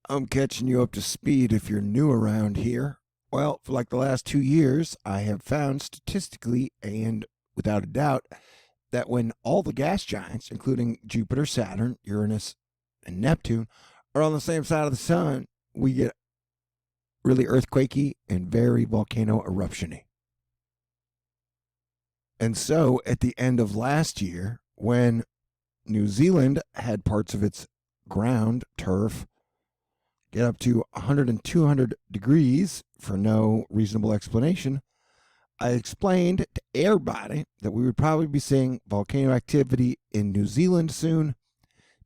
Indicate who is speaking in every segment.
Speaker 1: I'm catching you up to speed if you're new around here. Well, for like the last 2 years, I have found statistically and without a doubt that when all the gas giants, including Jupiter, Saturn, Uranus, and Neptune, are on the same side of the sun, we get really earthquakey and very volcano eruptiony. And so at the end of last year, when New Zealand had parts of its ground, turf, get up to 100 and 200 degrees for no reasonable explanation, I explained to everybody that we would probably be seeing volcano activity in New Zealand soon,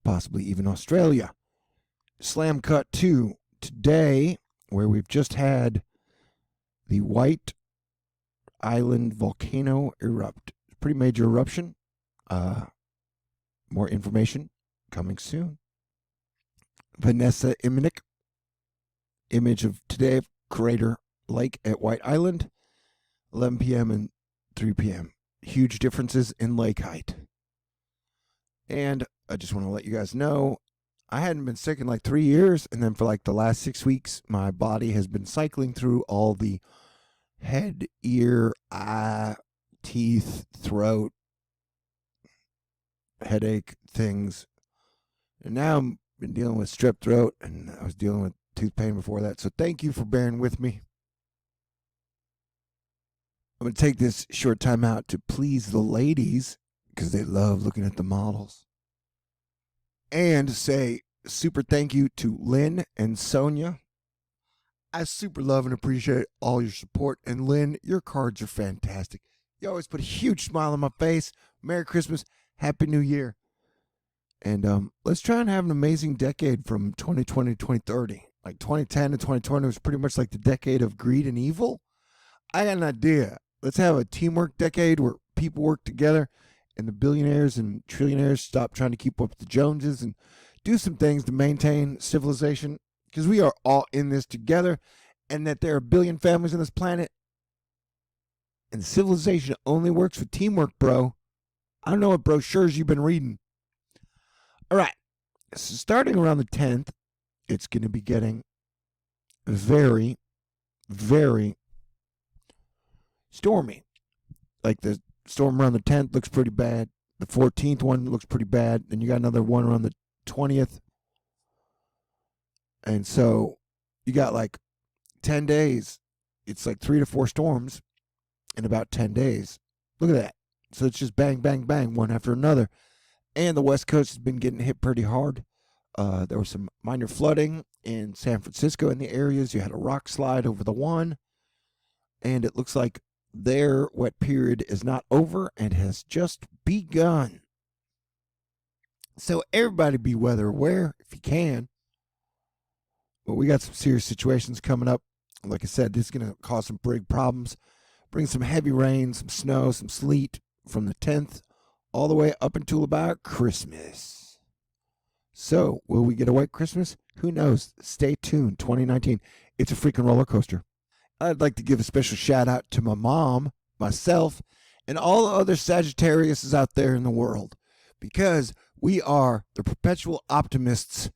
Speaker 1: possibly even Australia. Slam cut to today, where we've just had the White Island volcano erupt. Pretty major eruption. More information coming soon. Vanessa Iminick, image of today, Crater Lake at White Island, 11 p.m. and 3 p.m. Huge differences in lake height. And I just want to let you guys know, I hadn't been sick in like 3 years, and then for like the last 6 weeks, my body has been cycling through all the head, ear, eye, teeth, throat, headache things. And now I've been dealing with strep throat, and I was dealing with tooth pain before that. So thank you for bearing with me. I'm going to take this short time out to please the ladies because they love looking at the models. And say super thank you to Lynn and Sonia. I super love and appreciate all your support. And Lynn, your cards are fantastic. You always put a huge smile on my face. Merry Christmas. Happy New Year. And let's try and have an amazing decade from 2020 to 2030. Like 2010 to 2020 was pretty much like the decade of greed and evil. I got an idea. Let's have a teamwork decade where people work together and the billionaires and trillionaires stop trying to keep up with the Joneses and do some things to maintain civilization, because we are all in this together, and that there are a billion families on this planet, and civilization only works with teamwork, bro. I don't know what brochures you've been reading. All right, so starting around the 10th, it's going to be getting very, very stormy. Like the storm around the 10th looks pretty bad. The 14th one looks pretty bad. Then you got another one around the 20th. And so you got like 10 days. It's like 3 to 4 storms in about 10 days. Look at that. So it's just bang, bang, bang, one after another. And the West Coast has been getting hit pretty hard. There was some minor flooding in San Francisco in the areas. You had a rock slide over the one. And it looks like their wet period is not over and has just begun. So everybody be weather aware if you can. But we got some serious situations coming up. Like I said, this is going to cause some big problems. Bring some heavy rain, some snow, some sleet from the 10th all the way up until about Christmas. So, will we get a white Christmas? Who knows? Stay tuned. 2019. It's a freaking roller coaster. I'd like to give a special shout out to my mom, myself, and all the other Sagittariuses out there in the world, because we are the perpetual optimists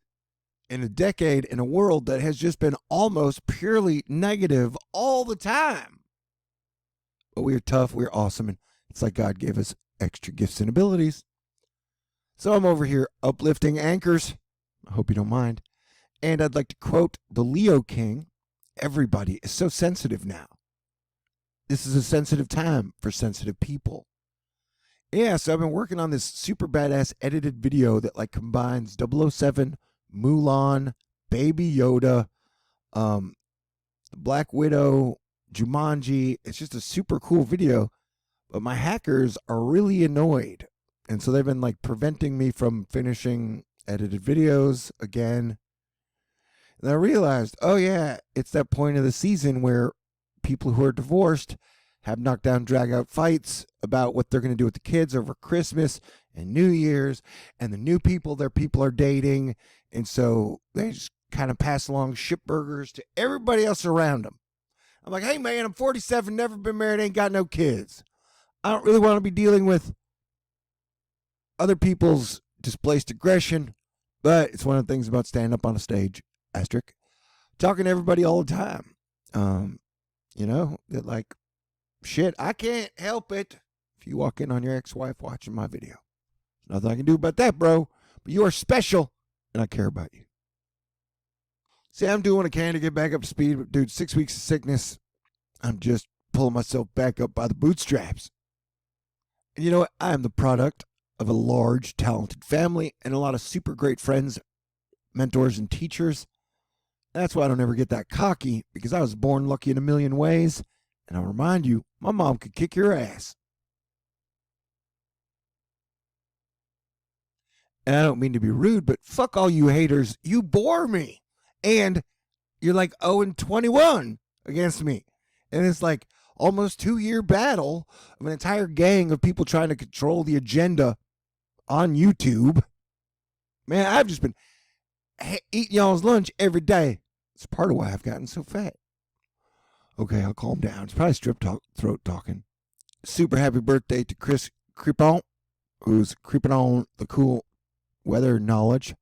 Speaker 1: in a decade in a world that has just been almost purely negative all the time. But we are tough, we're awesome, and it's like God gave us extra gifts and abilities. So I'm over here uplifting anchors. I hope you don't mind. And I'd like to quote the Leo King. Everybody is so sensitive now. This is a sensitive time for sensitive people. Yeah, so I've been working on this super badass edited video that like combines 007, Mulan, Baby Yoda, Black Widow, Jumanji. It's just a super cool video. But my hackers are really annoyed. And so they've been like preventing me from finishing edited videos again. And I realized, oh yeah, it's that point of the season where people who are divorced have knockdown, drag out fights about what they're going to do with the kids over Christmas and New Year's and the new people their people are dating. And so they just kind of pass along ship burgers to everybody else around them. I'm like, hey man, I'm 47, never been married, ain't got no kids. I don't really want to be dealing with other people's displaced aggression, but it's one of the things about standing up on a stage asterisk, talking to everybody all the time. That like, shit, I can't help it if you walk in on your ex-wife watching my video. There's nothing I can do about that, bro. But you are special, and I care about you. See, I'm doing what I can to get back up to speed, but dude, 6 weeks of sickness, I'm just pulling myself back up by the bootstraps. And you know what? I am the product of a large, talented family and a lot of super great friends, mentors, and teachers. That's why I don't ever get that cocky, because I was born lucky in a million ways. And I'll remind you, my mom could kick your ass. And I don't mean to be rude, but fuck all you haters. You bore me. And you're like 0-21 against me. And it's like almost 2-year battle of an entire gang of people trying to control the agenda on YouTube. Man, I've just been eating y'all's lunch every day. It's part of why I've gotten so fat. Okay, I'll calm down. It's probably throat talking. Super happy birthday to Chris Cripon, who's creeping on the cool weather knowledge,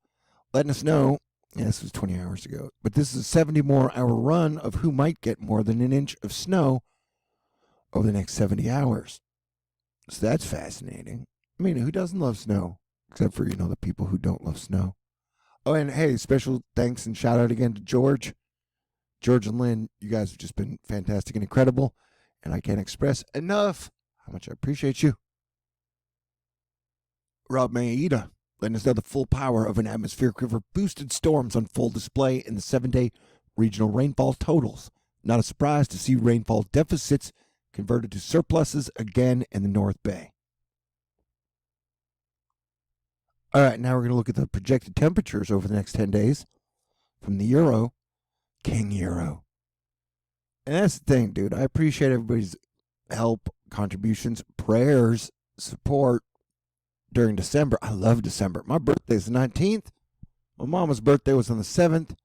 Speaker 1: letting us know, this was 20 hours ago, but this is a 70 more hour run of who might get more than an inch of snow over the next 70 hours. So that's fascinating. I mean, who doesn't love snow? Except for, the people who don't love snow. Oh, and hey, special thanks and shout out again to George. George and Lynn, you guys have just been fantastic and incredible, and I can't express enough how much I appreciate you. Rob Maeda, letting us know the full power of an atmospheric river boosted storms on full display in the 7-day regional rainfall totals. Not a surprise to see rainfall deficits converted to surpluses again in the North Bay. All right, now we're going to look at the projected temperatures over the next 10 days from the Euro, King Euro. And that's the thing, dude. I appreciate everybody's help, contributions, prayers, support during December. I love December. My birthday is the 19th. My mama's birthday was on the 7th.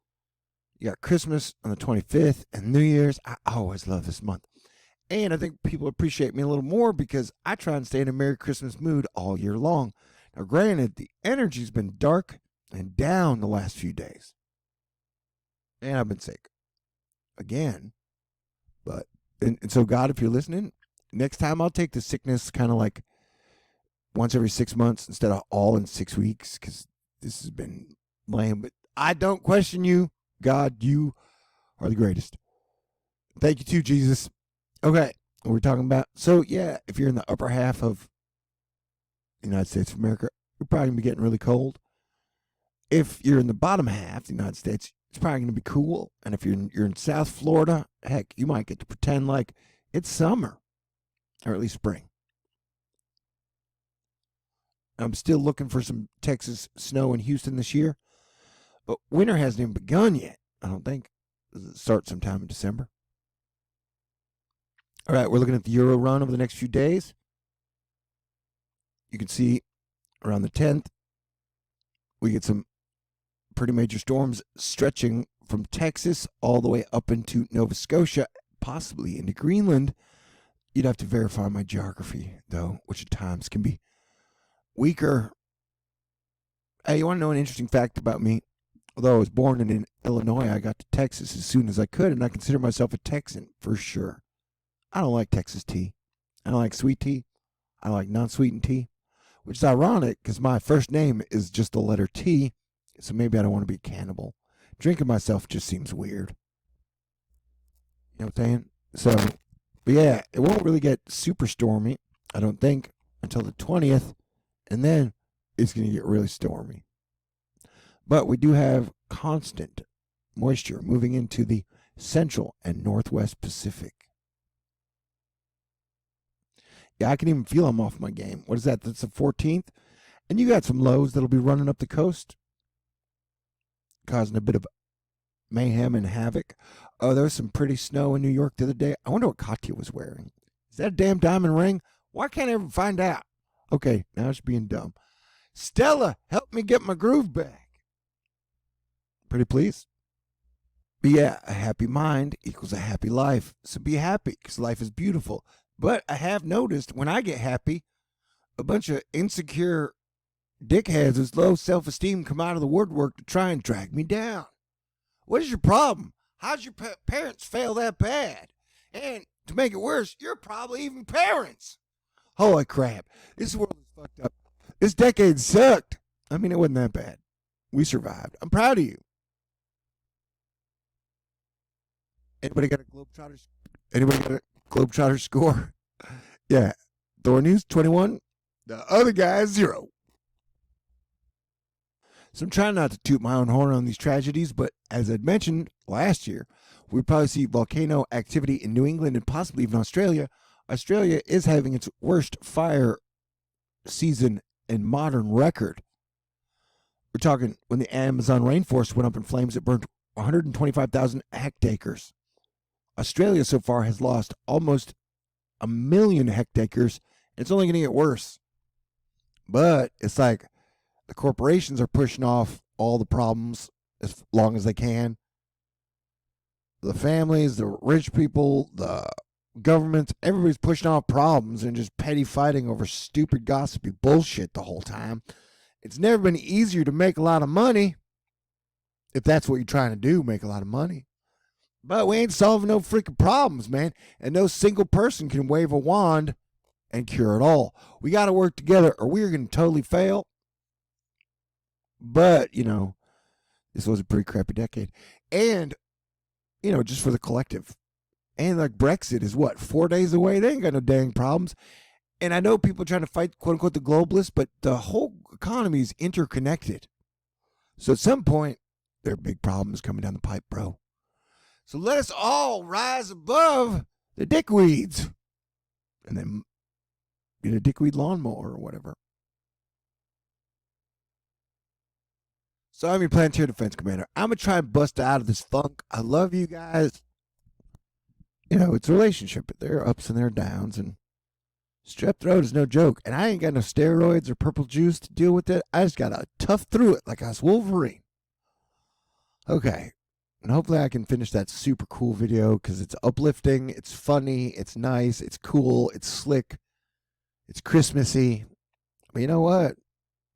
Speaker 1: You got Christmas on the 25th and New Year's. I always love this month. And I think people appreciate me a little more because I try and stay in a Merry Christmas mood all year long. Now, granted, the energy's been dark and down the last few days. And I've been sick again. But, and so God, if you're listening, next time I'll take the sickness kind of like once every 6 months instead of all in 6 weeks, because this has been lame. But I don't question you. God, you are the greatest. Thank you too, Jesus. Okay, what we're talking about. So, yeah, if you're in the upper half of the United States of America, you're probably going to be getting really cold. If you're in the bottom half of the United States, it's probably going to be cool. And if you're in South Florida, heck, you might get to pretend like it's summer, or at least spring. I'm still looking for some Texas snow in Houston this year, but winter hasn't even begun yet, I don't think. It starts sometime in December. All right, we're looking at the Euro run over the next few days. You can see around the 10th, we get some pretty major storms stretching from Texas all the way up into Nova Scotia, possibly into Greenland. You'd have to verify my geography, though, which at times can be weaker. Hey, you want to know an interesting fact about me? Although I was born in Illinois, I got to Texas as soon as I could, and I consider myself a Texan for sure. I don't like Texas tea. I don't like sweet tea. I like non-sweetened tea, which is ironic because my first name is just the letter T, so maybe I don't want to be a cannibal. Drinking myself just seems weird. You know what I'm saying? So, but yeah, it won't really get super stormy, I don't think, until the 20th, and then it's going to get really stormy. But we do have constant moisture moving into the central and northwest Pacific. Yeah, I can even feel I'm off my game. What is that? That's the 14th. And you got some lows that'll be running up the coast, causing a bit of mayhem and havoc. Oh, there was some pretty snow in New York the other day. I wonder what Katya was wearing. Is that a damn diamond ring? Why can't I ever find out? Okay, now it's being dumb. Stella, help me get my groove back. Pretty please? But yeah, a happy mind equals a happy life. So be happy, because life is beautiful. But I have noticed when I get happy, a bunch of insecure dickheads with low self-esteem come out of the woodwork to try and drag me down. What is your problem? How'd your parents fail that bad? And to make it worse, you're probably even parents. Holy crap. This world is fucked up. This decade sucked. I mean, it wasn't that bad. We survived. I'm proud of you. Anybody got a Globetrotter? Anybody got a Globetrotter score? Yeah. THORnews 21. The other guy is 0. So I'm trying not to toot my own horn on these tragedies, but as I'd mentioned last year, we'd probably see volcano activity in New England and possibly even Australia. Australia is having its worst fire season in modern record. We're talking when the Amazon rainforest went up in flames, it burned 125,000 hectares. Australia so far has lost almost 1 million hectares. It's only going to get worse. But it's like the corporations are pushing off all the problems as long as they can. The families, the rich people, the governments, everybody's pushing off problems and just petty fighting over stupid, gossipy bullshit the whole time. It's never been easier to make a lot of money, if that's what you're trying to do, make a lot of money. But we ain't solving no freaking problems, man. And no single person can wave a wand and cure it all. We got to work together or we're going to totally fail. But, this was a pretty crappy decade. And, just for the collective. And like Brexit is 4 days away? They ain't got no dang problems. And I know people are trying to fight, quote unquote, the globalists, but the whole economy is interconnected. So at some point, there are big problems coming down the pipe, bro. So let us all rise above the dickweeds. And then get a dickweed lawnmower or whatever. So I'm your Planetary Defense Commander. I'm going to try and bust out of this funk. I love you guys. It's a relationship. There are ups and there are downs. And strep throat is no joke. And I ain't got no steroids or purple juice to deal with it. I just got to tough through it like I was Wolverine. Okay. And hopefully I can finish that super cool video because it's uplifting, it's funny, it's nice, it's cool, it's slick, it's Christmassy. But you know what?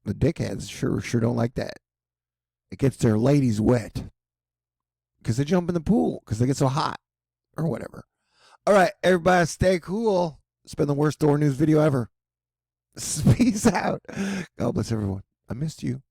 Speaker 1: The dickheads sure don't like that. It gets their ladies wet because they jump in the pool because they get so hot or whatever. All right, everybody stay cool. It's been the worst THORnews video ever. Peace out. God bless everyone. I missed you.